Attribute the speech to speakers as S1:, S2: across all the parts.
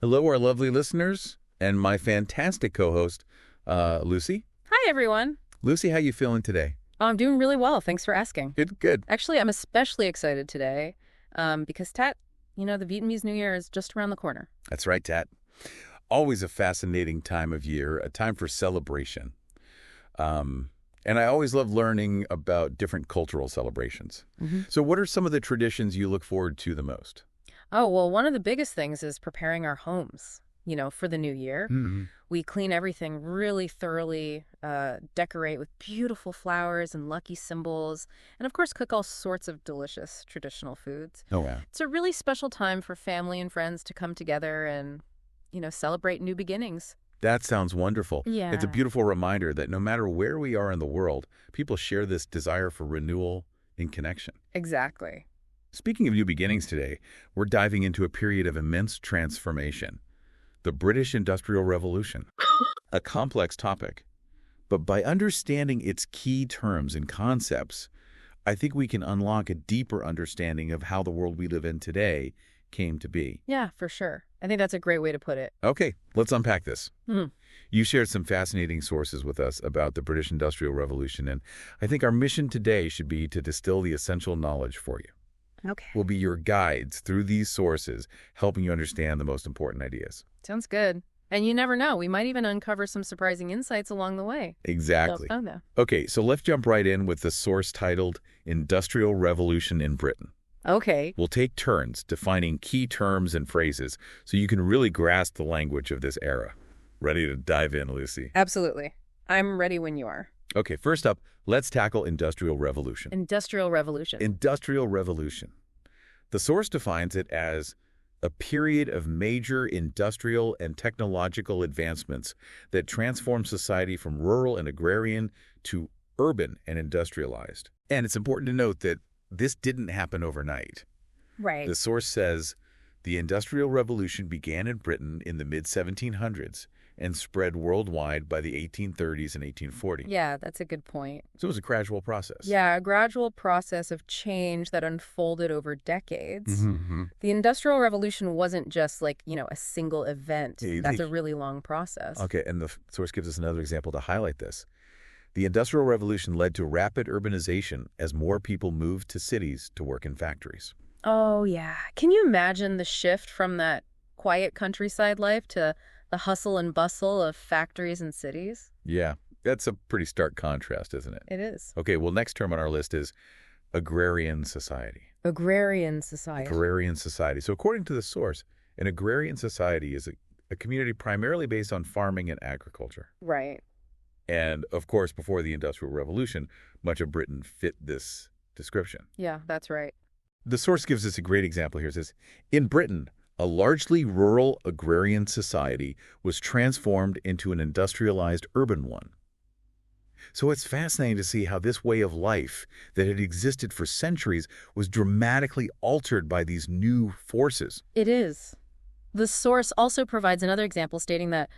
S1: Hello, our lovely listeners, and my fantastic co-host, Lucy.
S2: Hi, everyone.
S1: Lucy, how you feeling today?
S2: Oh, I'm doing really well. Thanks for asking.
S1: Good.
S2: Actually, I'm especially excited today because, Tat, the Vietnamese New Year is just around the corner.
S1: That's right, Tat. Always a fascinating time of year, a time for celebration. And I always love learning about different cultural celebrations. So what are some of the traditions you look forward to the most?
S2: Oh, well, one of the biggest things is preparing our homes, for the new year. We clean everything really thoroughly, decorate with beautiful flowers and lucky symbols, and of course cook all sorts of delicious traditional foods.
S1: Oh, wow.
S2: It's a really special time for family and friends to come together and, celebrate new beginnings.
S1: That sounds wonderful.
S2: Yeah.
S1: It's a beautiful reminder that no matter where we are in the world, people share this desire for renewal and connection.
S2: Exactly.
S1: Speaking of new beginnings today, we're diving into a period of immense transformation. The British Industrial Revolution. A complex topic. But by understanding its key terms and concepts, I think we can unlock a deeper understanding of how the world we live in today came to be.
S2: Yeah, for sure. I think that's a great way to put it.
S1: Okay, let's unpack this.
S2: Mhm.
S1: You shared some fascinating sources with us about the British Industrial Revolution, and I think our mission today should be to distill the essential knowledge for you.
S2: Okay.
S1: We'll be your guides through these sources, helping you understand the most important ideas.
S2: Sounds good. And you never know. We might even uncover some surprising insights along the way.
S1: Exactly.
S2: Oh, no.
S1: Okay, so let's jump right in with the source titled Industrial Revolution in Britain.
S2: Okay.
S1: We'll take turns defining key terms and phrases so you can really grasp the language of this era. Ready to dive in, Lucy?
S2: Absolutely. I'm ready when you are.
S1: Okay, first up, let's tackle Industrial Revolution.
S2: Industrial Revolution.
S1: Industrial Revolution. The source defines it as a period of major industrial and technological advancements that transformed society from rural and agrarian to urban and industrialized. And it's important to note that this didn't happen overnight.
S2: Right.
S1: The source says the Industrial Revolution began in Britain in the mid-1700s and spread worldwide by the 1830s and 1840s.
S2: Yeah, that's a good point.
S1: So it was a gradual process.
S2: Yeah, a gradual process of change that unfolded over decades.
S1: Mm-hmm.
S2: The Industrial Revolution wasn't just like, a single event.
S1: Hey,
S2: That's a really long process.
S1: Okay, and the source gives us another example to highlight this. The Industrial Revolution led to rapid urbanization as more people moved to cities to work in factories.
S2: Oh, yeah. Can you imagine the shift from that quiet countryside life to the hustle and bustle of factories and cities?
S1: Yeah, that's a pretty stark contrast, isn't it?
S2: It is.
S1: Okay, well, next term on our list is agrarian society.
S2: Agrarian society.
S1: Agrarian society. So according to the source, an agrarian society is a community primarily based on farming and agriculture.
S2: Right.
S1: And, of course, before the Industrial Revolution, much of Britain fit this description.
S2: Yeah, that's right.
S1: The source gives us a great example here. It says, in Britain, a largely rural agrarian society was transformed into an industrialized urban one. So it's fascinating to see how this way of life that had existed for centuries was dramatically altered by these new forces.
S2: It is. The source also provides another example stating that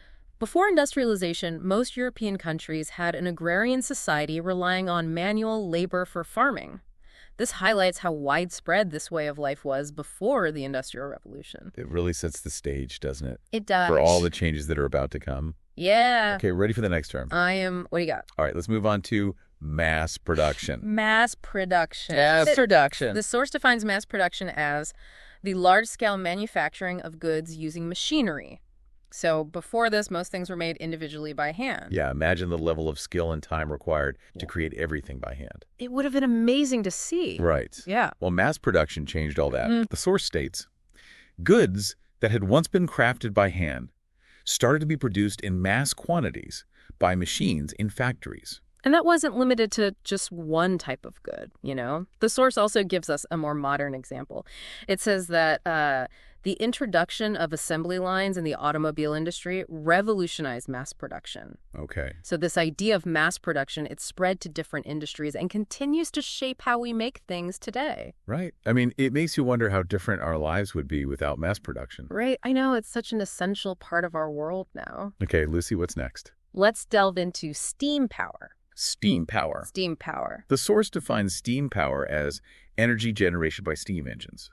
S2: before industrialization, most European countries had an agrarian society relying on manual labor for farming. This highlights how widespread this way of life was before the Industrial Revolution.
S1: It really sets the stage, doesn't it?
S2: It does.
S1: For all the changes that are about to come.
S2: Yeah.
S1: Okay, ready for the next term?
S2: I am. What do you got?
S1: All right, let's move on to mass production.
S2: Mass production.
S1: Mass production.
S2: The source defines mass production as the large-scale manufacturing of goods using machinery. So before this, most things were made individually by hand.
S1: Yeah, imagine the level of skill and time required to create everything by hand.
S2: It would have been amazing to see.
S1: Right.
S2: Yeah.
S1: Well, mass production changed all that. The source states, goods that had once been crafted by hand started to be produced in mass quantities by machines in factories.
S2: And that wasn't limited to just one type of good, The source also gives us a more modern example. It says that the introduction of assembly lines in the automobile industry revolutionized mass production.
S1: Okay.
S2: So this idea of mass production, it spread to different industries and continues to shape how we make things today.
S1: Right. I mean, it makes you wonder how different our lives would be without mass production.
S2: Right. I know, it's such an essential part of our world now.
S1: Okay, Lucy, what's next?
S2: Let's delve into steam power.
S1: Steam power.
S2: Steam power.
S1: The source defines steam power as energy generation by steam engines.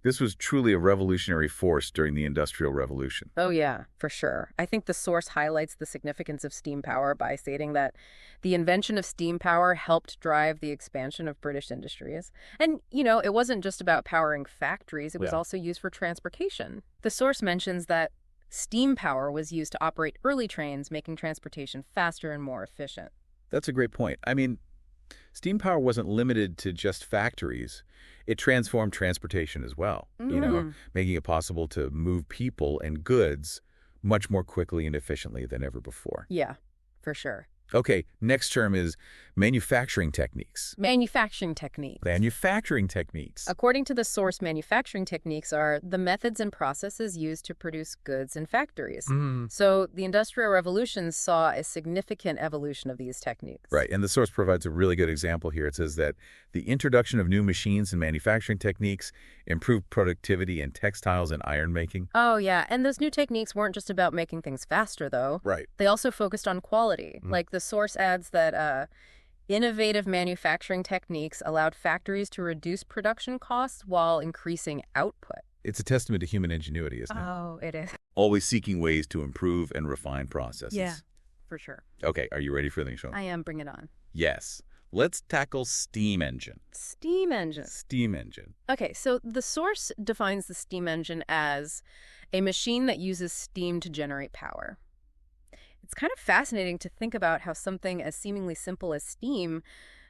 S1: This was truly a revolutionary force during the Industrial Revolution.
S2: Oh, yeah, for sure. I think the source highlights the significance of steam power by stating that the invention of steam power helped drive the expansion of British industries. And, it wasn't just about powering factories, it was also used for transportation. The source mentions that steam power was used to operate early trains, making transportation faster and more efficient.
S1: That's a great point. I mean, steam power wasn't limited to just factories. It transformed transportation as well, making it possible to move people and goods much more quickly and efficiently than ever before.
S2: Yeah, for sure.
S1: Okay, next term is manufacturing techniques.
S2: Manufacturing techniques.
S1: Manufacturing techniques.
S2: According to the source, manufacturing techniques are the methods and processes used to produce goods in factories. So the Industrial Revolution saw a significant evolution of these techniques.
S1: Right, and the source provides a really good example here. It says that the introduction of new machines and manufacturing techniques improved productivity in textiles and iron making.
S2: Oh, yeah, and those new techniques weren't just about making things faster, though.
S1: Right.
S2: They also focused on quality. Like the source adds that innovative manufacturing techniques allowed factories to reduce production costs while increasing output.
S1: It's a testament to human ingenuity, isn't it?
S2: Oh, it is.
S1: Always seeking ways to improve and refine processes.
S2: Yeah, for sure.
S1: Okay, are you ready for the next one?
S2: I am. Bring it on.
S1: Yes. Let's tackle steam engine.
S2: Steam engine.
S1: Steam engine.
S2: Okay, so the source defines the steam engine as a machine that uses steam to generate power. It's kind of fascinating to think about how something as seemingly simple as steam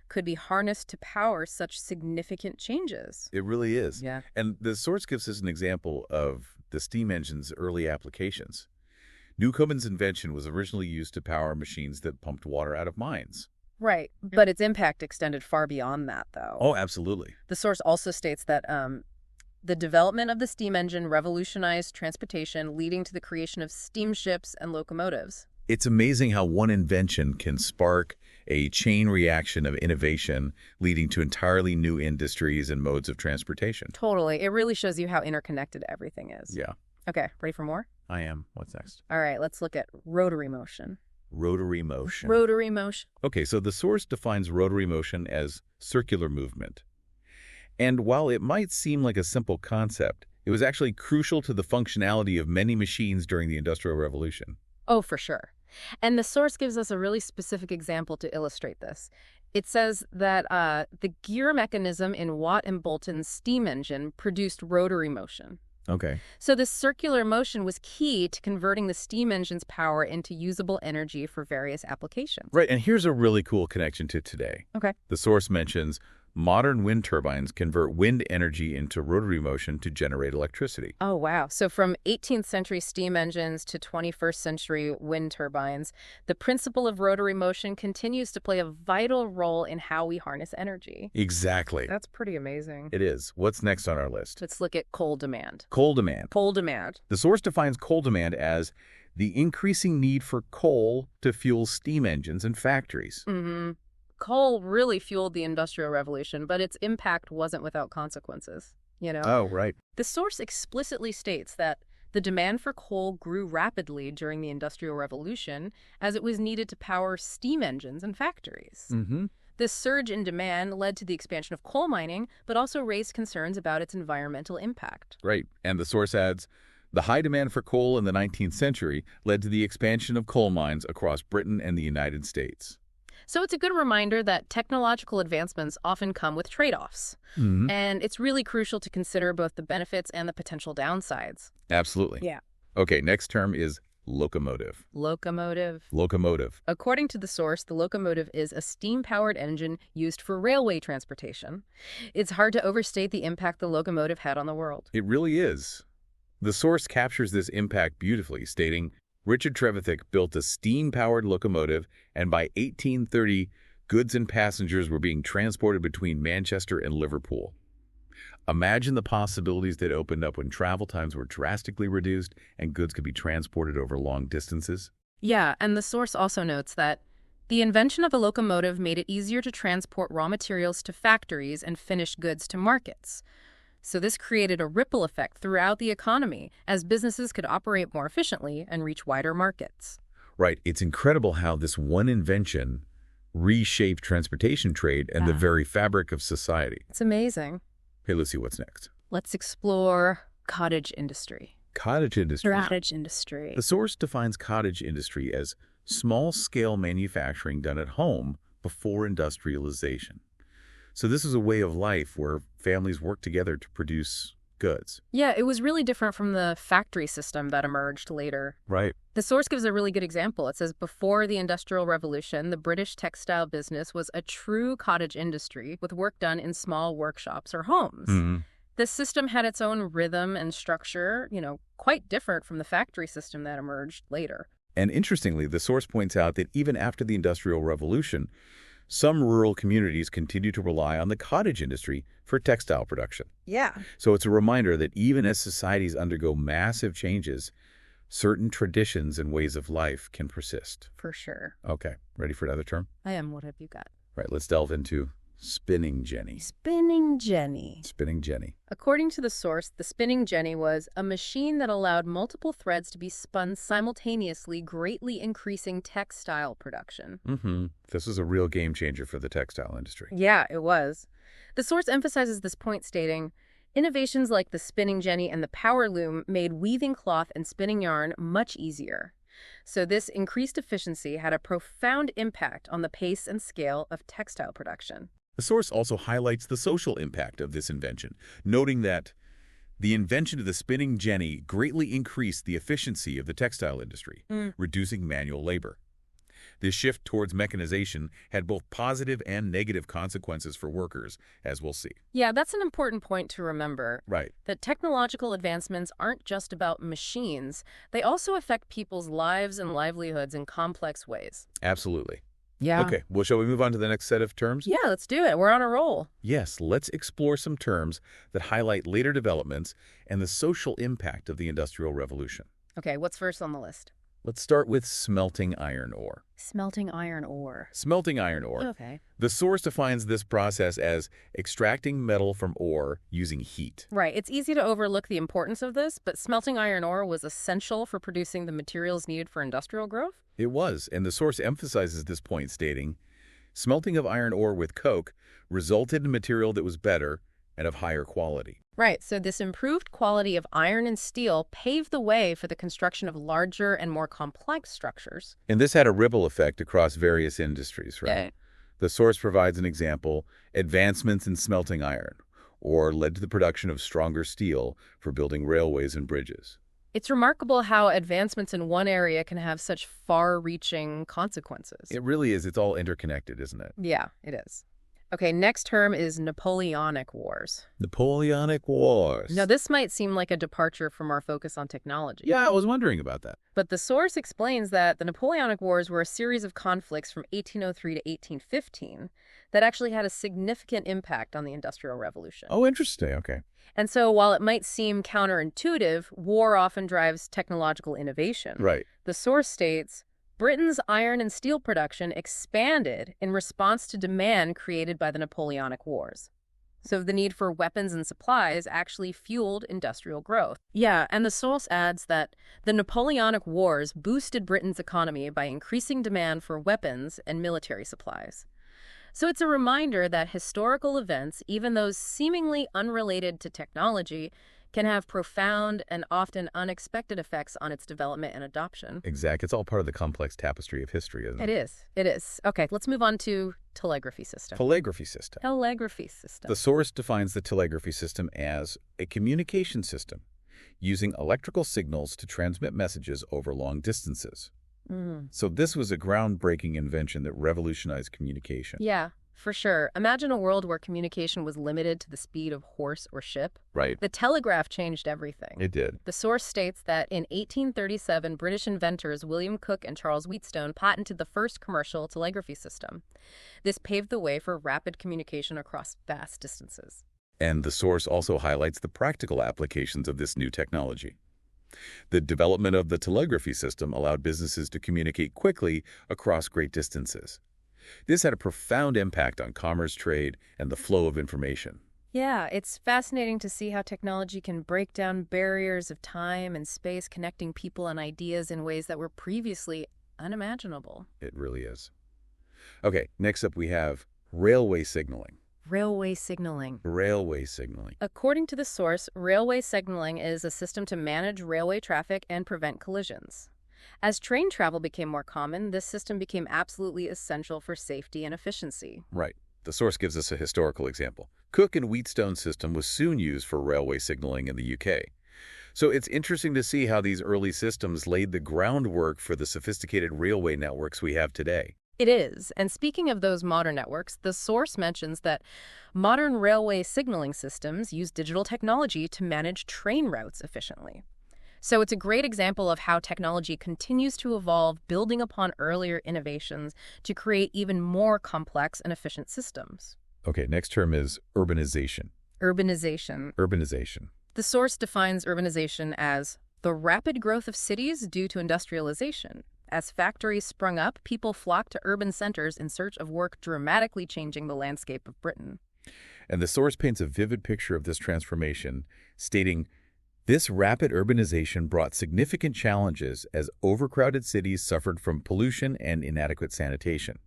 S2: could be harnessed to power such significant changes.
S1: It really is.
S2: Yeah.
S1: And the source gives us an example of the steam engine's early applications. Newcomen's invention was originally used to power machines that pumped water out of mines.
S2: Right, but its impact extended far beyond that, though.
S1: Oh, absolutely.
S2: The source also states that the development of the steam engine revolutionized transportation, leading to the creation of steamships and locomotives.
S1: It's amazing how one invention can spark a chain reaction of innovation, leading to entirely new industries and modes of transportation.
S2: Totally. It really shows you how interconnected everything is.
S1: Yeah.
S2: Okay, ready for more?
S1: I am. What's next?
S2: All right, let's look at rotary motion.
S1: Rotary motion.
S2: Rotary motion.
S1: Okay, so the source defines rotary motion as circular movement. And while it might seem like a simple concept, it was actually crucial to the functionality of many machines during the Industrial Revolution.
S2: Oh, for sure. And the source gives us a really specific example to illustrate this. It says that the gear mechanism in Watt and Boulton's steam engine produced rotary motion.
S1: Okay.
S2: So this circular motion was key to converting the steam engine's power into usable energy for various applications.
S1: Right, and here's a really cool connection to today.
S2: Okay.
S1: The source mentions modern wind turbines convert wind energy into rotary motion to generate electricity.
S2: Oh, wow. So from 18th century steam engines to 21st century wind turbines, the principle of rotary motion continues to play a vital role in how we harness energy.
S1: Exactly.
S2: That's pretty amazing.
S1: It is. What's next on our list?
S2: Let's look at coal demand.
S1: Coal demand.
S2: Coal demand.
S1: The source defines coal demand as the increasing need for coal to fuel steam engines and factories.
S2: Mm-hmm. Coal really fueled the Industrial Revolution, but its impact wasn't without consequences,
S1: Oh, right.
S2: The source explicitly states that the demand for coal grew rapidly during the Industrial Revolution as it was needed to power steam engines and factories.
S1: Mm-hmm.
S2: This surge in demand led to the expansion of coal mining, but also raised concerns about its environmental impact.
S1: Right. And the source adds, the high demand for coal in the 19th century led to the expansion of coal mines across Britain and the United States.
S2: So it's a good reminder that technological advancements often come with trade-offs.
S1: Mm-hmm.
S2: And it's really crucial to consider both the benefits and the potential downsides.
S1: Absolutely.
S2: Yeah.
S1: Okay, next term is locomotive.
S2: Locomotive.
S1: Locomotive.
S2: According to the source, the locomotive is a steam-powered engine used for railway transportation. It's hard to overstate the impact the locomotive had on the world.
S1: It really is. The source captures this impact beautifully, stating, Richard Trevithick built a steam-powered locomotive, and by 1830, goods and passengers were being transported between Manchester and Liverpool. Imagine the possibilities that opened up when travel times were drastically reduced and goods could be transported over long distances.
S2: Yeah, and the source also notes that the invention of a locomotive made it easier to transport raw materials to factories and finished goods to markets. So this created a ripple effect throughout the economy as businesses could operate more efficiently and reach wider markets.
S1: Right. It's incredible how this one invention reshaped transportation trade and the very fabric of society.
S2: It's amazing.
S1: Hey, Lucy, what's next?
S2: Let's explore cottage industry.
S1: Cottage industry.
S2: Cottage industry.
S1: The source defines cottage industry as small-scale manufacturing done at home before industrialization. So this is a way of life where families work together to produce goods.
S2: Yeah, it was really different from the factory system that emerged later.
S1: Right.
S2: The source gives a really good example. It says, before the Industrial Revolution, the British textile business was a true cottage industry with work done in small workshops or homes.
S1: Mm-hmm.
S2: The system had its own rhythm and structure, quite different from the factory system that emerged later.
S1: And interestingly, the source points out that even after the Industrial Revolution, some rural communities continue to rely on the cottage industry for textile production.
S2: Yeah.
S1: So it's a reminder that even as societies undergo massive changes, certain traditions and ways of life can persist.
S2: For sure.
S1: Okay, ready for another term?
S2: I am. What have you got?
S1: Right, let's delve into spinning jenny.
S2: Spinning jenny.
S1: Spinning jenny.
S2: According to the source, the spinning jenny was a machine that allowed multiple threads to be spun simultaneously, greatly increasing textile production.
S1: Mm-hmm. This is a real game changer for the textile industry.
S2: Yeah, it was. The source emphasizes this point, stating, innovations like the spinning jenny and the power loom made weaving cloth and spinning yarn much easier. So this increased efficiency had a profound impact on the pace and scale of textile production.
S1: The source also highlights the social impact of this invention, noting that the invention of the spinning jenny greatly increased the efficiency of the textile industry, reducing manual labor. This shift towards mechanization had both positive and negative consequences for workers, as we'll see.
S2: Yeah, that's an important point to remember.
S1: Right.
S2: That technological advancements aren't just about machines. They also affect people's lives and livelihoods in complex ways.
S1: Absolutely.
S2: Yeah.
S1: Okay, well, shall we move on to the next set of terms?
S2: Yeah, let's do it. We're on a roll.
S1: Yes, let's explore some terms that highlight later developments and the social impact of the Industrial Revolution.
S2: Okay, what's first on the list?
S1: Let's start with smelting iron ore.
S2: Smelting iron ore.
S1: Smelting iron ore.
S2: Okay.
S1: The source defines this process as extracting metal from ore using heat.
S2: Right. It's easy to overlook the importance of this, but smelting iron ore was essential for producing the materials needed for industrial growth.
S1: It was, and the source emphasizes this point, stating, smelting of iron ore with coke resulted in material that was better and of higher quality.
S2: Right, so this improved quality of iron and steel paved the way for the construction of larger and more complex structures.
S1: And this had a ripple effect across various industries, right?
S2: Yeah.
S1: The source provides an example, advancements in smelting iron, or led to the production of stronger steel for building railways and bridges.
S2: It's remarkable how advancements in one area can have such far-reaching consequences.
S1: It really is. It's all interconnected, isn't it?
S2: Yeah, it is. Okay, next term is Napoleonic Wars.
S1: Napoleonic Wars.
S2: Now, this might seem like a departure from our focus on technology.
S1: Yeah, I was wondering about that.
S2: But the source explains that the Napoleonic Wars were a series of conflicts from 1803 to 1815 that actually had a significant impact on the Industrial Revolution.
S1: Oh, interesting. Okay.
S2: And so while it might seem counterintuitive, war often drives technological innovation.
S1: Right.
S2: The source states, Britain's iron and steel production expanded in response to demand created by the Napoleonic Wars. So the need for weapons and supplies actually fueled industrial growth. Yeah, and the source adds that the Napoleonic Wars boosted Britain's economy by increasing demand for weapons and military supplies. So it's a reminder that historical events, even those seemingly unrelated to technology, can have profound and often unexpected effects on its development and adoption.
S1: Exactly. It's all part of the complex tapestry of history, isn't it?
S2: It is. It is. Okay, let's move on to telegraphy system.
S1: Telegraphy system.
S2: Telegraphy system.
S1: The source defines the telegraphy system as a communication system using electrical signals to transmit messages over long distances. So this was a groundbreaking invention that revolutionized communication.
S2: Yeah, for sure. Imagine a world where communication was limited to the speed of horse or ship.
S1: Right.
S2: The telegraph changed everything.
S1: It did.
S2: The source states that in 1837, British inventors William Cooke and Charles Wheatstone patented the first commercial telegraphy system. This paved the way for rapid communication across vast distances.
S1: And the source also highlights the practical applications of this new technology. The development of the telegraphy system allowed businesses to communicate quickly across great distances. This had a profound impact on commerce, trade, and the flow of information.
S2: Yeah, it's fascinating to see how technology can break down barriers of time and space, connecting people and ideas in ways that were previously unimaginable.
S1: It really is. Okay, next up we have railway signaling.
S2: Railway signaling.
S1: Railway signaling.
S2: According to the source, railway signaling is a system to manage railway traffic and prevent collisions. As train travel became more common, this system became absolutely essential for safety and efficiency.
S1: Right. The source gives us a historical example. Cook and Wheatstone's system was soon used for railway signaling in the UK. So it's interesting to see how these early systems laid the groundwork for the sophisticated railway networks we have today.
S2: It is. And speaking of those modern networks, the source mentions that modern railway signaling systems use digital technology to manage train routes efficiently. So it's a great example of how technology continues to evolve, building upon earlier innovations to create even more complex and efficient systems.
S1: Okay, next term is urbanization.
S2: Urbanization.
S1: Urbanization.
S2: The source defines urbanization as the rapid growth of cities due to industrialization. As factories sprung up, people flocked to urban centers in search of work, dramatically changing the landscape of Britain.
S1: And the source paints a vivid picture of this transformation, stating, "This rapid urbanization brought significant challenges as overcrowded cities suffered from pollution and inadequate sanitation."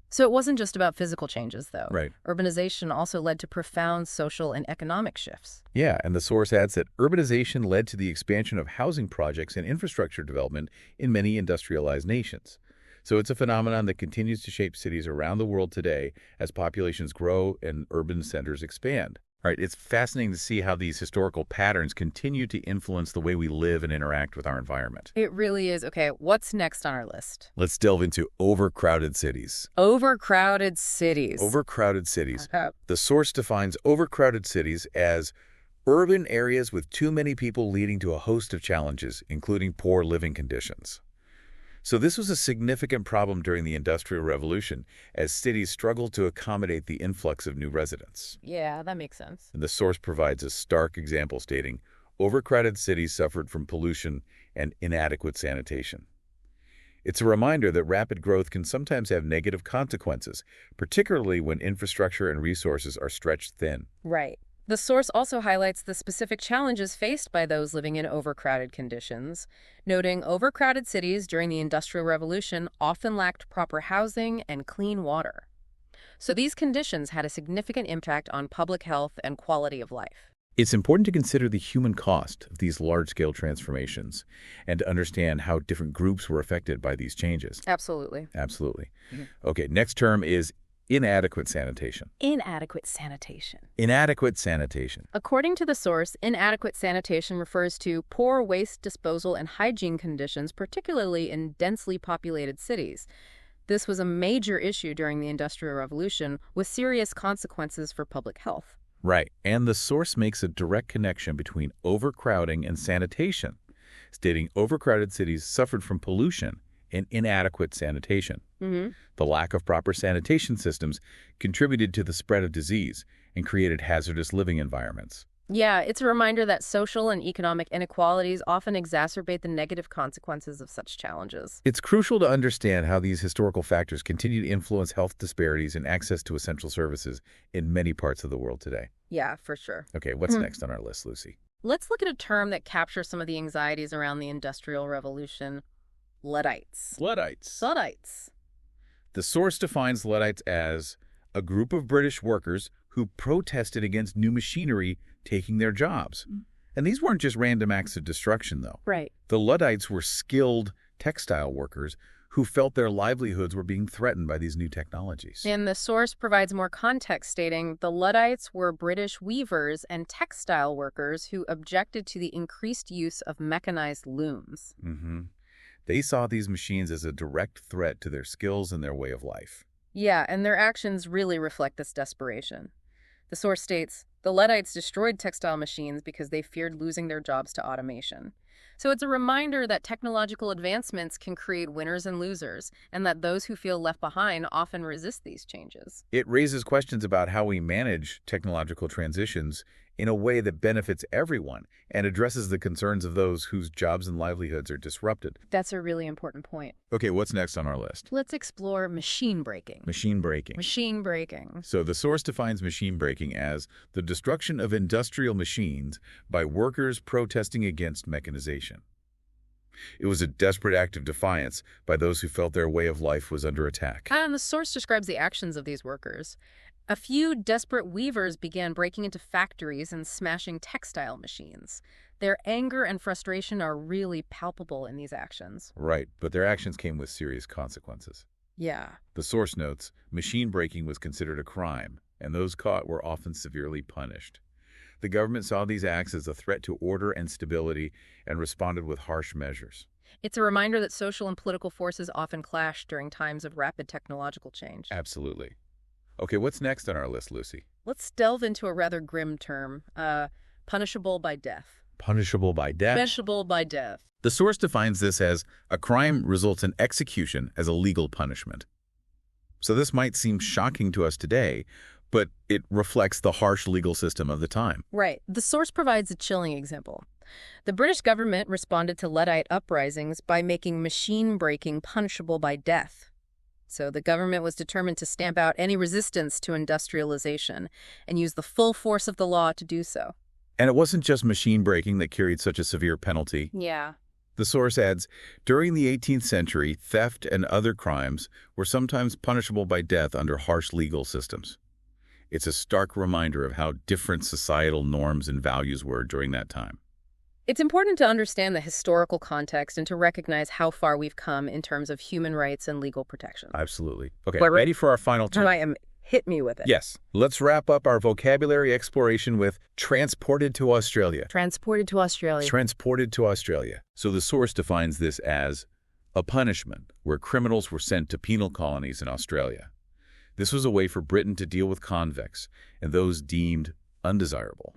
S2: So it wasn't just about physical changes, though.
S1: Right.
S2: Urbanization also led to profound social and economic shifts.
S1: Yeah, and the source adds that urbanization led to the expansion of housing projects and infrastructure development in many industrialized nations. So it's a phenomenon that continues to shape cities around the world today as populations grow and urban centers expand. All right, it's fascinating to see how these historical patterns continue to influence the way we live and interact with our environment.
S2: It really is. Okay, what's next on our list?
S1: Let's delve into overcrowded cities.
S2: Overcrowded cities.
S1: Overcrowded cities. The source defines overcrowded cities as urban areas with too many people leading to a host of challenges, including poor living conditions. So this was a significant problem during the Industrial Revolution as cities struggled to accommodate the influx of new residents.
S2: Yeah, that makes sense.
S1: And the source provides a stark example stating, overcrowded cities suffered from pollution and inadequate sanitation. It's a reminder that rapid growth can sometimes have negative consequences, particularly when infrastructure and resources are stretched thin.
S2: Right. The source also highlights the specific challenges faced by those living in overcrowded conditions, noting overcrowded cities during the Industrial Revolution often lacked proper housing and clean water. So these conditions had a significant impact on public health and quality of life.
S1: It's important to consider the human cost of these large-scale transformations and to understand how different groups were affected by these changes.
S2: Absolutely.
S1: Absolutely. Okay, next term is inadequate sanitation.
S2: Inadequate sanitation.
S1: Inadequate sanitation.
S2: According to the source, inadequate sanitation refers to poor waste disposal and hygiene conditions, particularly in densely populated cities. This was a major issue during the Industrial Revolution, with serious consequences for public health.
S1: Right, and the source makes a direct connection between overcrowding and sanitation, stating overcrowded cities suffered from pollution and inadequate sanitation. The lack of proper sanitation systems contributed to the spread of disease and created hazardous living environments.
S2: Yeah, it's a reminder that social and economic inequalities often exacerbate the negative consequences of such challenges.
S1: It's crucial to understand how these historical factors continue to influence health disparities and access to essential services in many parts of the world today.
S2: Yeah, for sure.
S1: Okay, what's next on our list, Lucy?
S2: Let's look at a term that captures some of the anxieties around the Industrial Revolution: Luddites.
S1: Luddites.
S2: Luddites.
S1: The source defines Luddites as a group of British workers who protested against new machinery taking their jobs. And these weren't just random acts of destruction, though.
S2: Right.
S1: The Luddites were skilled textile workers who felt their livelihoods were being threatened by these new technologies.
S2: And the source provides more context, stating the Luddites were British weavers and textile workers who objected to the increased use of mechanized looms.
S1: They saw these machines as a direct threat to their skills and their way of life.
S2: Yeah, and their actions really reflect this desperation. The source states, the Luddites destroyed textile machines because they feared losing their jobs to automation. So it's a reminder that technological advancements can create winners and losers, and that those who feel left behind often resist these changes.
S1: It raises questions about how we manage technological transitions in a way that benefits everyone and addresses the concerns of those whose jobs and livelihoods are disrupted.
S2: That's a really important point.
S1: Okay, what's next on our list?
S2: Let's explore machine breaking.
S1: Machine breaking.
S2: Machine breaking.
S1: So the source defines machine breaking as the destruction of industrial machines by workers protesting against mechanization. It was a desperate act of defiance by those who felt their way of life was under attack.
S2: And the source describes the actions of these workers A few desperate weavers began breaking into factories and smashing textile machines. Their anger and frustration are really palpable in these actions.
S1: Right, but their actions came with serious consequences.
S2: Yeah.
S1: The source notes, machine breaking was considered a crime, and those caught were often severely punished. The government saw these acts as a threat to order and stability and responded with harsh measures.
S2: It's a reminder that social and political forces often clash during times of rapid technological change.
S1: Absolutely. Okay, what's next on our list, Lucy?
S2: Let's delve into a rather grim term, punishable by death.
S1: Punishable by death?
S2: Punishable by death.
S1: The source defines this as a crime results in execution as a legal punishment. So this might seem shocking to us today, but it reflects the harsh legal system of the time.
S2: Right. The source provides a chilling example. The British government responded to Luddite uprisings by making machine breaking punishable by death. So the government was determined to stamp out any resistance to industrialization and use the full force of the law to do so.
S1: And it wasn't just machine breaking that carried such a severe penalty.
S2: Yeah.
S1: The source adds, during the 18th century, theft and other crimes were sometimes punishable by death under harsh legal systems. It's a stark reminder of how different societal norms and values were during that time.
S2: It's important to understand the historical context and to recognize how far we've come in terms of human rights and legal protection.
S1: Absolutely. Okay,
S2: But-
S1: ready for our final term?
S2: Hit me with it.
S1: Yes. Let's wrap up our vocabulary exploration with transported to Australia.
S2: Transported to Australia.
S1: Transported to Australia. So the source defines this as a punishment where criminals were sent to penal colonies in Australia. This was a way for Britain to deal with convicts and those deemed undesirable.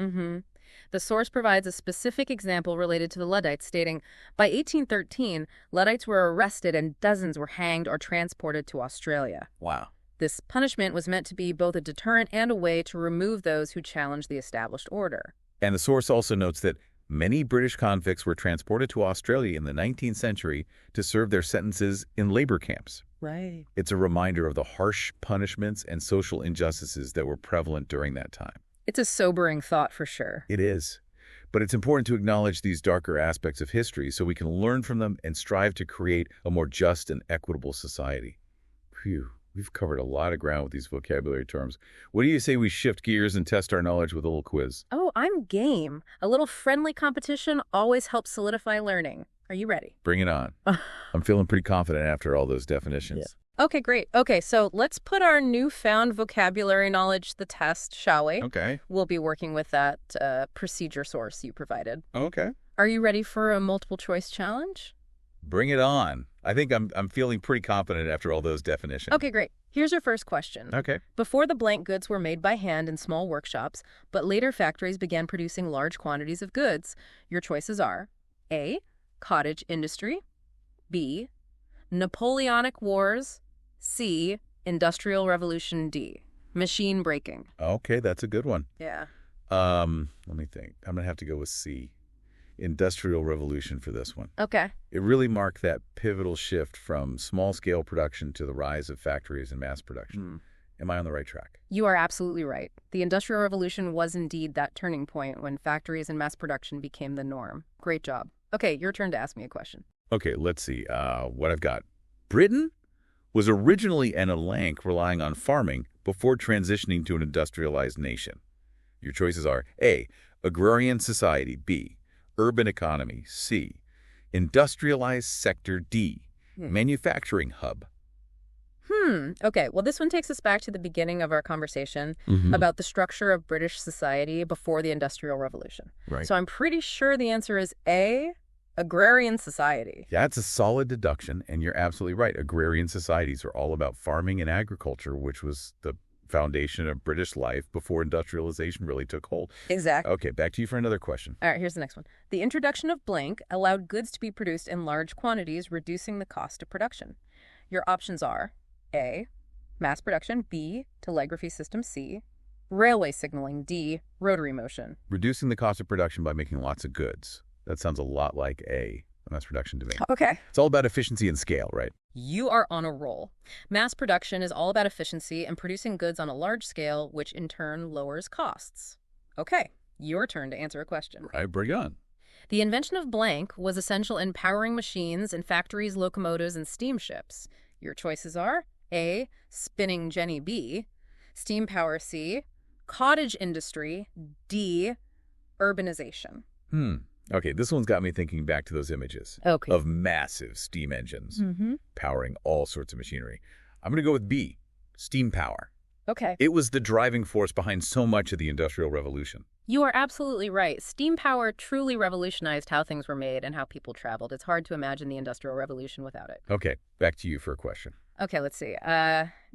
S2: The source provides a specific example related to the Luddites, stating, by 1813, Luddites were arrested and dozens were hanged or transported to Australia.
S1: Wow.
S2: This punishment was meant to be both a deterrent and a way to remove those who challenged the established order.
S1: And the source also notes that many British convicts were transported to Australia in the 19th century to serve their sentences in labor camps.
S2: Right.
S1: It's a reminder of the harsh punishments and social injustices that were prevalent during that time.
S2: It's a sobering thought for sure.
S1: It is. But it's important to acknowledge these darker aspects of history so we can learn from them and strive to create a more just and equitable society. Phew. We've covered a lot of ground with these vocabulary terms. What do you say we shift gears and test our knowledge with a little quiz?
S2: Oh, I'm game. A little friendly competition always helps solidify learning. Are you ready?
S1: Bring it on. I'm feeling pretty confident after all those definitions.
S2: Okay, great. Okay, so let's put our newfound vocabulary knowledge to the test, shall we?
S1: Okay.
S2: We'll be working with that procedure source you provided.
S1: Okay.
S2: Are you ready for a multiple choice challenge?
S1: Bring it on. I think I'm feeling pretty confident after all those definitions.
S2: Okay, great. Here's your first question.
S1: Okay.
S2: Before the blank goods were made by hand in small workshops, but later factories began producing large quantities of goods, your choices are A, cottage industry, B, Napoleonic Wars, C, Industrial Revolution, D, machine breaking.
S1: Okay, that's a good one.
S2: Yeah.
S1: Let me think. I'm going to have to go with C. Industrial Revolution for this one.
S2: Okay.
S1: It really marked that pivotal shift from small-scale production to the rise of factories and mass production. Am I on the right track?
S2: You are absolutely right. The Industrial Revolution was indeed that turning point when factories and mass production became the norm. Great job. Okay, your turn to ask me a question.
S1: Okay, let's see what I've got. Britain was originally an elanc relying on farming before transitioning to an industrialized nation. Your choices are A, agrarian society, B, urban economy, C, industrialized sector, D, manufacturing hub.
S2: Okay, well, this one takes us back to the beginning of our conversation about the structure of British society before the Industrial Revolution.
S1: Right.
S2: So I'm pretty sure the answer is A, agrarian society.
S1: That's a solid deduction, and you're absolutely right. Agrarian societies are all about farming and agriculture, which was the foundation of British life before industrialization really took hold.
S2: Exactly.
S1: Okay, back to you for another question.
S2: All right, here's the next one. The introduction of blank allowed goods to be produced in large quantities, reducing the cost of production. Your options are A, mass production, B, telegraphy system, C, railway signaling, D, rotary motion.
S1: Reducing the cost of production by making lots of goods. That sounds a lot like A, mass production to me.
S2: Okay.
S1: It's all about efficiency and scale, right?
S2: You are on a roll. Mass production is all about efficiency and producing goods on a large scale, which in turn lowers costs. Okay, your turn to answer a question.
S1: Right, bring it on.
S2: The invention of blank was essential in powering machines in factories, locomotives, and steamships. Your choices are A, spinning jenny, B, Steam power, C. Cottage industry, D. Urbanization.
S1: Okay, this one's got me thinking back to those images of massive steam engines powering all sorts of machinery. I'm going to go with B, steam power.
S2: Okay.
S1: It was the driving force behind so much of the Industrial Revolution.
S2: You are absolutely right. Steam power truly revolutionized how things were made and how people traveled. It's hard to imagine the Industrial Revolution without it.
S1: Okay, back to you for a question.
S2: Okay, let's see.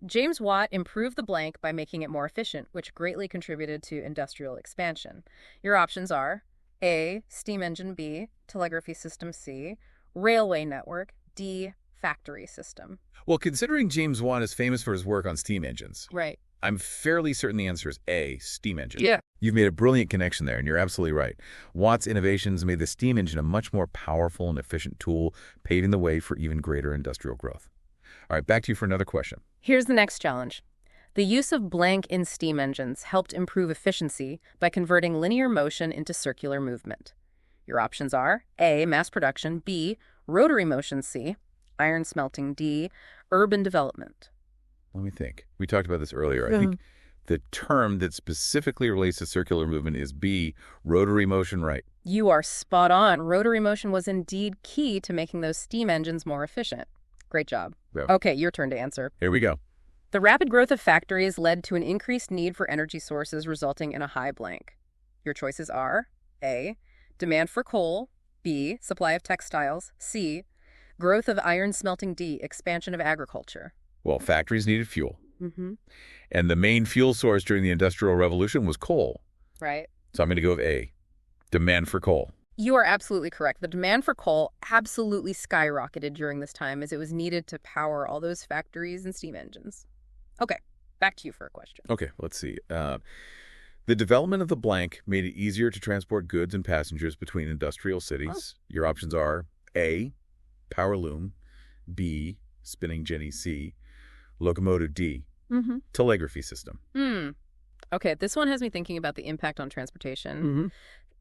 S2: James Watt improved the blank by making it more efficient, which greatly contributed to industrial expansion. Your options are A, steam engine, B, telegraphy system, C, railway network, D, factory system.
S1: Well, considering James Watt is famous for his work on steam engines,
S2: Right.
S1: I'm fairly certain the answer is A, steam engine.
S2: Yeah.
S1: You've made a brilliant connection there, and you're absolutely right. Watt's innovations made the steam engine a much more powerful and efficient tool, paving the way for even greater industrial growth. All right, back to you for another question.
S2: Here's the next challenge. The use of blank in steam engines helped improve efficiency by converting linear motion into circular movement. Your options are A, mass production, B, rotary motion, C, iron smelting, D, urban development.
S1: Let me think. We talked about this earlier. I think the term that specifically relates to circular movement is B, rotary motion, right?
S2: You are spot on. Rotary motion was indeed key to making those steam engines more efficient. Great job.
S1: Yeah.
S2: Okay, your turn to answer.
S1: Here we go.
S2: The rapid growth of factories led to an increased need for energy sources, resulting in a high blank. Your choices are A, demand for coal, B, supply of textiles, C, growth of iron smelting, D, expansion of agriculture.
S1: Well, factories needed fuel. And the main fuel source during the Industrial Revolution was coal.
S2: Right.
S1: So I'm going to go with A, demand for coal.
S2: You are absolutely correct. The demand for coal absolutely skyrocketed during this time as it was needed to power all those factories and steam engines. Okay, back to you for a question.
S1: Okay, let's see. The development of the blank made it easier to transport goods and passengers between industrial cities. Your options are A, power loom, B, spinning jenny, C, locomotive, D, telegraphy system.
S2: Okay, this one has me thinking about the impact on transportation.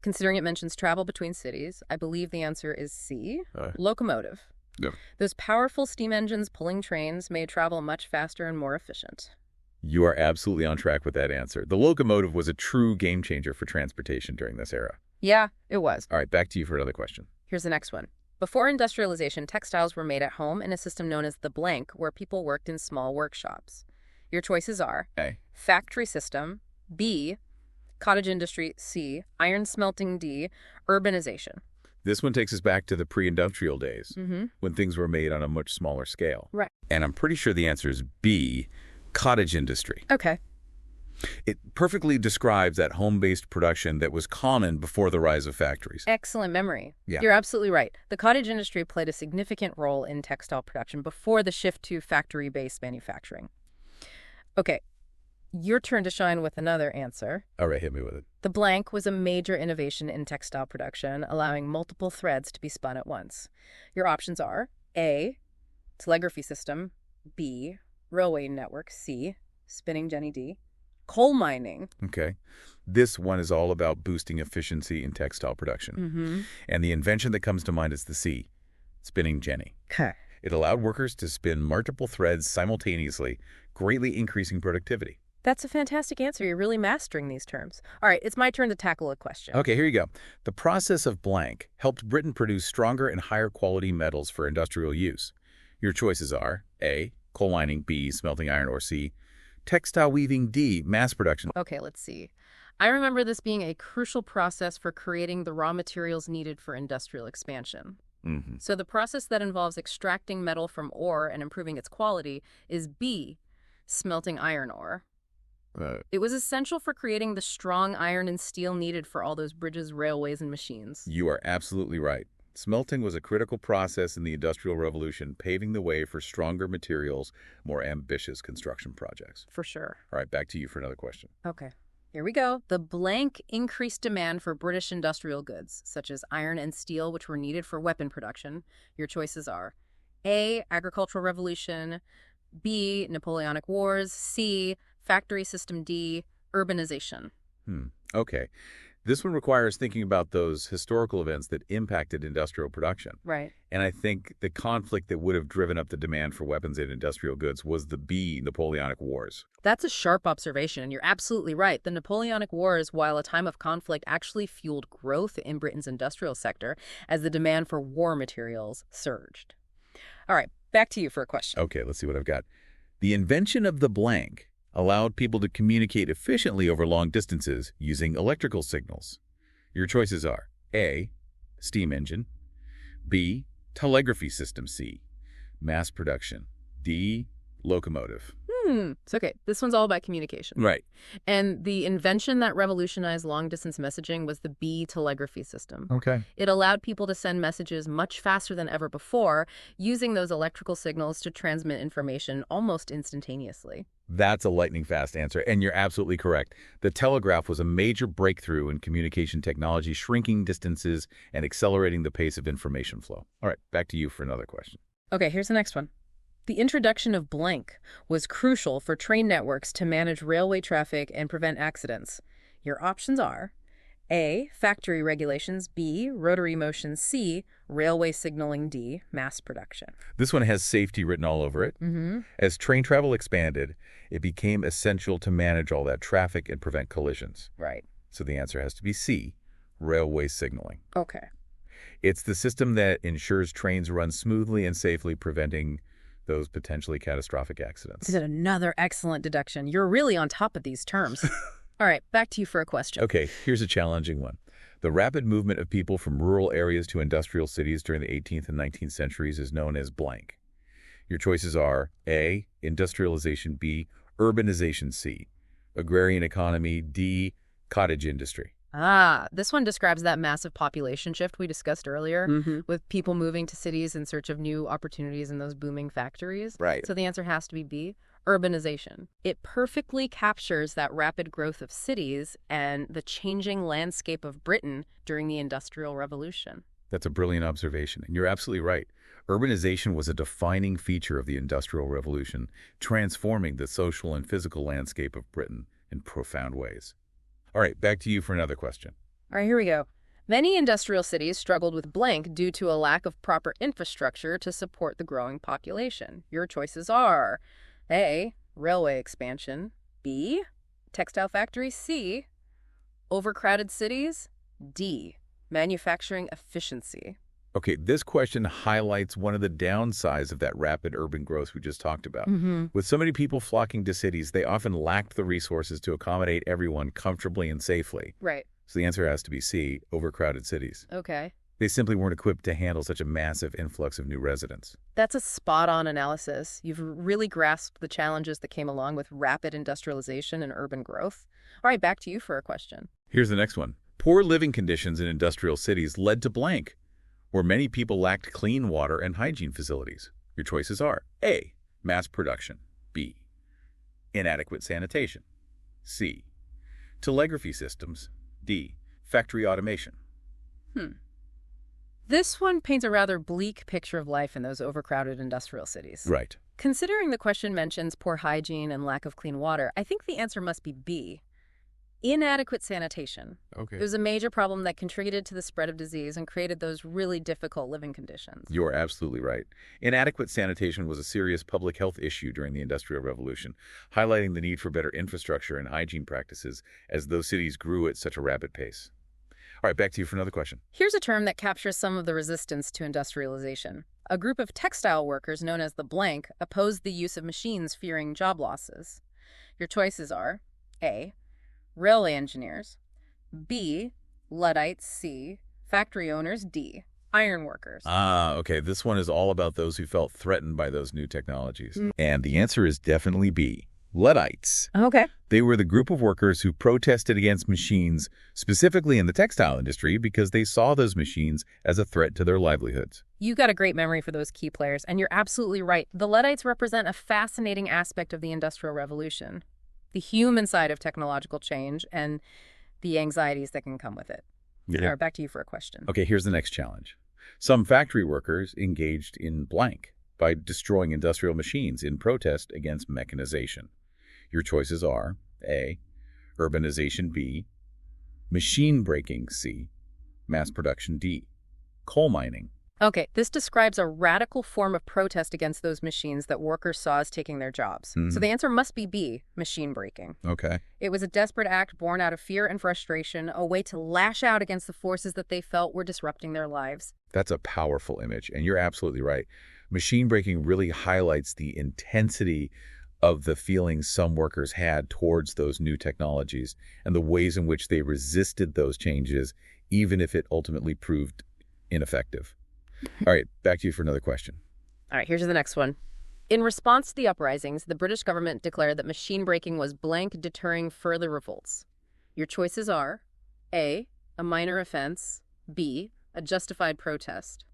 S2: Considering it mentions travel between cities, I believe the answer is C, locomotive.
S1: Yep.
S2: Those powerful steam engines pulling trains made travel much faster and more efficient.
S1: You are absolutely on track with that answer. The locomotive was a true game changer for transportation during this era.
S2: Yeah, it was.
S1: All right, back to you for another question.
S2: Here's the next one. Before industrialization, textiles were made at home in a system known as the blank, where people worked in small workshops. Your choices are
S1: A,
S2: factory system, B, cottage industry, C, iron smelting, D, urbanization.
S1: this one takes us back to the pre-industrial days when things were made on a much smaller scale.
S2: Right.
S1: And I'm pretty sure the answer is B, cottage industry.
S2: Okay.
S1: It perfectly describes that home-based production that was common before the rise of factories.
S2: Excellent memory.
S1: Yeah.
S2: You're absolutely right. The cottage industry played a significant role in textile production before the shift to factory-based manufacturing. Okay, your turn to shine with another answer.
S1: All right, hit me with it.
S2: The blank was a major innovation in textile production, allowing multiple threads to be spun at once. Your options are A, telegraphy system, B, railway network, C, spinning jenny, D, coal mining.
S1: Okay. This one is all about boosting efficiency in textile production. And the invention that comes to mind is the C, spinning jenny.
S2: Okay.
S1: It allowed workers to spin multiple threads simultaneously, greatly increasing productivity.
S2: That's a fantastic answer. You're really mastering these terms. All right, it's my turn to tackle a question.
S1: Okay, here you go. The process of blank helped Britain produce stronger and higher quality metals for industrial use. Your choices are A, coal mining, B, smelting iron, or C, textile weaving, D, mass production.
S2: Okay, let's see. I remember this being a crucial process for creating the raw materials needed for industrial expansion. So the process that involves extracting metal from ore and improving its quality is B, smelting iron ore. It was essential for creating the strong iron and steel needed for all those bridges, railways, and machines.
S1: You are absolutely right. Smelting was a critical process in the Industrial Revolution, paving the way for stronger materials, more ambitious construction projects.
S2: For sure.
S1: All right, back to you for another question.
S2: Okay. Here we go. The blank increased demand for British industrial goods, such as iron and steel, which were needed for weapon production. Your choices are A, agricultural revolution, B, Napoleonic Wars, C, factory system, D, urbanization.
S1: Okay. This one requires thinking about those historical events that impacted industrial production.
S2: Right.
S1: And I think the conflict that would have driven up the demand for weapons and industrial goods was the Napoleonic Wars.
S2: That's a sharp observation, and you're absolutely right. The Napoleonic Wars, while a time of conflict, actually fueled growth in Britain's industrial sector as the demand for war materials surged. All right, back to you for a question.
S1: Okay, let's see what I've got. The invention of the blank allowed people to communicate efficiently over long distances using electrical signals. Your choices are A, steam engine, B, telegraphy system, C, mass production, D, locomotive.
S2: It's okay. This one's all about communication.
S1: Right.
S2: And the invention that revolutionized long-distance messaging was the B telegraphy system.
S1: Okay.
S2: It allowed people to send messages much faster than ever before, using those electrical signals to transmit information almost instantaneously.
S1: That's a lightning-fast answer, and you're absolutely correct. The telegraph was a major breakthrough in communication technology, shrinking distances and accelerating the pace of information flow. All right, back to you for another question.
S2: Okay, here's the next one. The introduction of blank was crucial for train networks to manage railway traffic and prevent accidents. Your options are A, factory regulations, B, rotary motion, C, railway signaling, D, mass production.
S1: This one has safety written all over it. As train travel expanded, it became essential to manage all that traffic and prevent collisions.
S2: Right.
S1: So the answer has to be C, railway signaling.
S2: Okay.
S1: It's the system that ensures trains run smoothly and safely, preventing those potentially catastrophic accidents.
S2: This is another excellent deduction. You're really on top of these terms. All right, back to you for a question.
S1: Okay, here's a challenging one. The rapid movement of people from rural areas to industrial cities during the 18th and 19th centuries is known as blank. Your choices are A, industrialization, B, urbanization, C, agrarian economy, D, cottage industry.
S2: This one describes that massive population shift we discussed earlier, with people moving to cities in search of new opportunities in those booming factories.
S1: Right.
S2: So the answer has to be B, urbanization. It perfectly captures that rapid growth of cities and the changing landscape of Britain during the Industrial Revolution.
S1: That's a brilliant observation, and you're absolutely right. Urbanization was a defining feature of the Industrial Revolution, transforming the social and physical landscape of Britain in profound ways. All right, back to you for another question.
S2: All right, here we go. Many industrial cities struggled with blank due to a lack of proper infrastructure to support the growing population. Your choices are A, railway expansion, B, textile factories, C, overcrowded cities, D, manufacturing efficiency.
S1: Okay, this question highlights one of the downsides of that rapid urban growth we just talked about. With so many people flocking to cities, they often lacked the resources to accommodate everyone comfortably and safely.
S2: Right.
S1: So the answer has to be C, overcrowded cities.
S2: Okay.
S1: They simply weren't equipped to handle such a massive influx of new residents.
S2: That's a spot-on analysis. You've really grasped the challenges that came along with rapid industrialization and urban growth. All right, back to you for a question.
S1: Here's the next one. Poor living conditions in industrial cities led to blank, where many people lacked clean water and hygiene facilities. Your choices are A, mass production, B, inadequate sanitation, C, telegraphy systems, D, factory automation.
S2: This one paints a rather bleak picture of life in those overcrowded industrial cities.
S1: Right.
S2: Considering the question mentions poor hygiene and lack of clean water, I think the answer must be B, inadequate sanitation.
S1: Okay.
S2: It was a major problem that contributed to the spread of disease and created those really difficult living conditions.
S1: You're absolutely right. Inadequate sanitation was a serious public health issue during the Industrial Revolution, highlighting the need for better infrastructure and hygiene practices as those cities grew at such a rapid pace. All right, back to you for another question.
S2: Here's a term that captures some of the resistance to industrialization. A group of textile workers known as the blank opposed the use of machines, fearing job losses. Your choices are A, railway engineers, B, Luddites, C, factory owners, D, iron workers.
S1: Okay. This one is all about those who felt threatened by those new technologies. And the answer is definitely B, Luddites.
S2: Okay.
S1: They were the group of workers who protested against machines, specifically in the textile industry, because they saw those machines as a threat to their livelihoods.
S2: You got a great memory for those key players, and you're absolutely right. The Luddites represent a fascinating aspect of the Industrial Revolution, the human side of technological change and the anxieties that can come with it.
S1: Yeah.
S2: All right, back to you for a question.
S1: Okay, here's the next challenge. Some factory workers engaged in blank by destroying industrial machines in protest against mechanization. Your choices are A, urbanization, B, Machine breaking, C. Mass production, D. Coal mining.
S2: Okay, this describes a radical form of protest against those machines that workers saw as taking their jobs. So the answer must be B, machine breaking.
S1: Okay.
S2: It was a desperate act born out of fear and frustration, a way to lash out against the forces that they felt were disrupting their lives.
S1: That's a powerful image, and you're absolutely right. Machine breaking really highlights the intensity of the feelings some workers had towards those new technologies and the ways in which they resisted those changes, even if it ultimately proved ineffective. All right, back to you for another question.
S2: All right, here's the next one. In response to the uprisings, the British government declared that machine breaking was blank deterring further revolts. Your choices are A, a minor offense, B, a justified protest,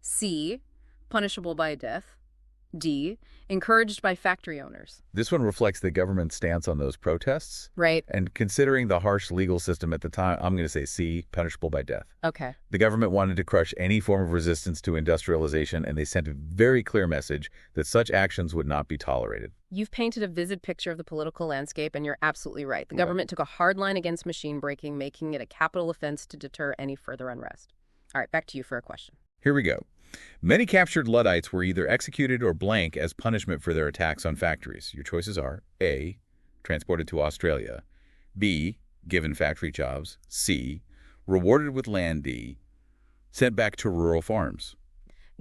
S2: C, punishable by death, D, encouraged by factory owners.
S1: This one reflects the government's stance on those protests.
S2: Right.
S1: And considering the harsh legal system at the time, I'm going to say C, punishable by death.
S2: Okay.
S1: The government wanted to crush any form of resistance to industrialization, and they sent a very clear message that such actions would not be tolerated.
S2: You've painted a vivid picture of the political landscape, and you're absolutely right. The government took a hard line against machine breaking, making it a capital offense to deter any further unrest. All right, back to you for a question.
S1: Here we go. Many captured Luddites were either executed or blank as punishment for their attacks on factories. Your choices are A, transported to Australia, B, given factory jobs, C, rewarded with land, D, sent back to rural farms.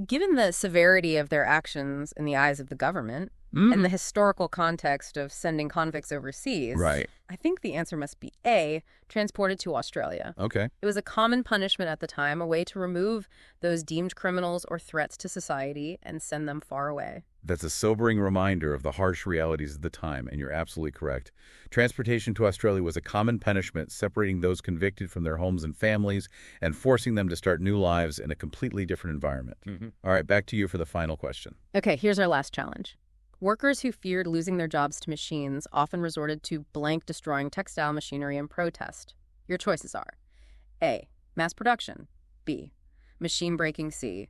S2: Given the severity of their actions in the eyes of the government and the historical context of sending convicts overseas,
S1: Right.
S2: I think the answer must be A, transported to Australia.
S1: Okay.
S2: It was a common punishment at the time, a way to remove those deemed criminals or threats to society and send them far away.
S1: That's a sobering reminder of the harsh realities of the time, and you're absolutely correct. Transportation to Australia was a common punishment, separating those convicted from their homes and families and forcing them to start new lives in a completely different environment. All right, back to you for the final question.
S2: Okay, here's our last challenge. Workers who feared losing their jobs to machines often resorted to blank destroying textile machinery in protest. Your choices are A, mass production, B, machine breaking, C,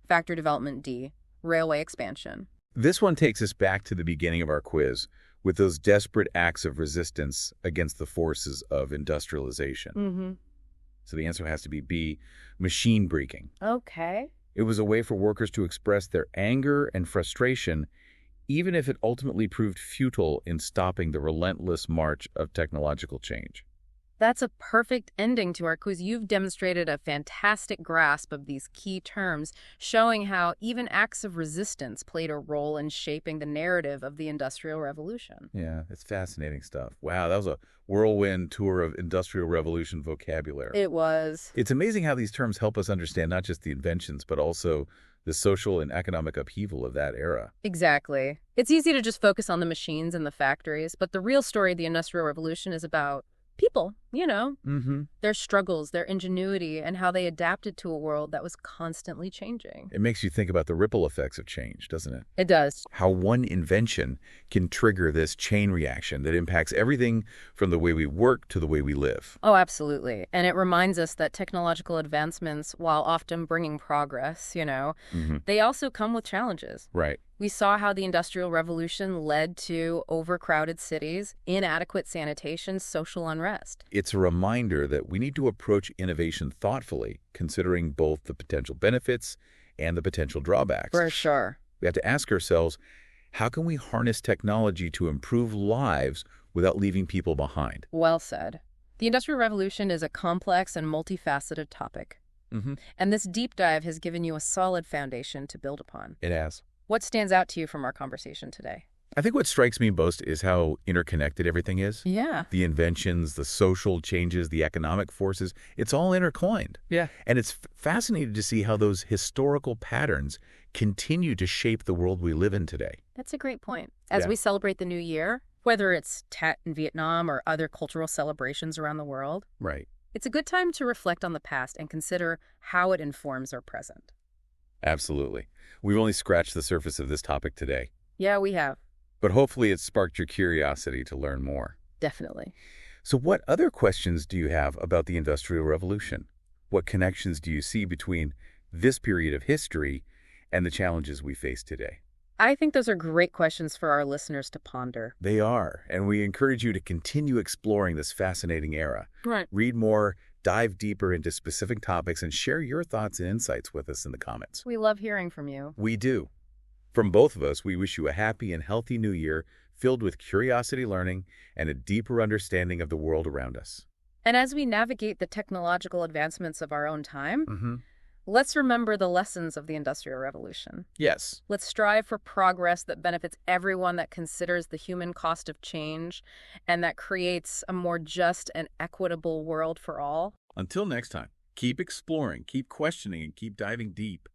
S2: factory development, D, railway expansion.
S1: This one takes us back to the beginning of our quiz with those desperate acts of resistance against the forces of industrialization. So the answer has to be B, machine breaking.
S2: Okay.
S1: It was a way for workers to express their anger and frustration, even if it ultimately proved futile in stopping the relentless march of technological change.
S2: That's a perfect ending to our quiz. You've demonstrated a fantastic grasp of these key terms, showing how even acts of resistance played a role in shaping the narrative of the Industrial Revolution.
S1: Yeah, it's fascinating stuff. Wow, that was a whirlwind tour of Industrial Revolution vocabulary.
S2: It was.
S1: It's amazing how these terms help us understand not just the inventions, but also the social and economic upheaval of that era.
S2: Exactly. It's easy to just focus on the machines and the factories, but the real story of the Industrial Revolution is about people, their struggles, their ingenuity, and how they adapted to a world that was constantly changing.
S1: It makes you think about the ripple effects of change, doesn't it?
S2: It does.
S1: How one invention can trigger this chain reaction that impacts everything from the way we work to the way we live.
S2: Oh, absolutely. And it reminds us that technological advancements, while often bringing progress, they also come with challenges.
S1: Right.
S2: We saw how the Industrial Revolution led to overcrowded cities, inadequate sanitation, social unrest.
S1: It's a reminder that we need to approach innovation thoughtfully, considering both the potential benefits and the potential drawbacks.
S2: For sure.
S1: We have to ask ourselves, how can we harness technology to improve lives without leaving people behind?
S2: Well said. The Industrial Revolution is a complex and multifaceted topic. And this deep dive has given you a solid foundation to build upon.
S1: It has.
S2: What stands out to you from our conversation today?
S1: I think what strikes me most is how interconnected everything is.
S2: Yeah.
S1: The inventions, the social changes, the economic forces, it's all intertwined.
S2: Yeah.
S1: And it's fascinating to see how those historical patterns continue to shape the world we live in today.
S2: That's a great point. As we celebrate the new year, whether it's Tet in Vietnam or other cultural celebrations around the world,
S1: Right.
S2: it's a good time to reflect on the past and consider how it informs our present.
S1: Absolutely. We've only scratched the surface of this topic today,
S2: Yeah, we have.
S1: but hopefully it sparked your curiosity to learn more.
S2: Definitely.
S1: So what other questions do you have about the Industrial Revolution? What connections do you see between this period of history and the challenges we face today?
S2: I think those are great questions for our listeners to ponder.
S1: They are, and we encourage you to continue exploring this fascinating era.
S2: Right.
S1: Read more, dive deeper into specific topics, and share your thoughts and insights with us in the comments.
S2: We love hearing from you.
S1: We do. From both of us, we wish you a happy and healthy new year filled with curiosity learning and a deeper understanding of the world around us.
S2: And as we navigate the technological advancements of our own time, let's remember the lessons of the Industrial Revolution.
S1: Yes.
S2: Let's strive for progress that benefits everyone, that considers the human cost of change, and that creates a more just and equitable world for all.
S1: Until next time, keep exploring, keep questioning, and keep diving deep.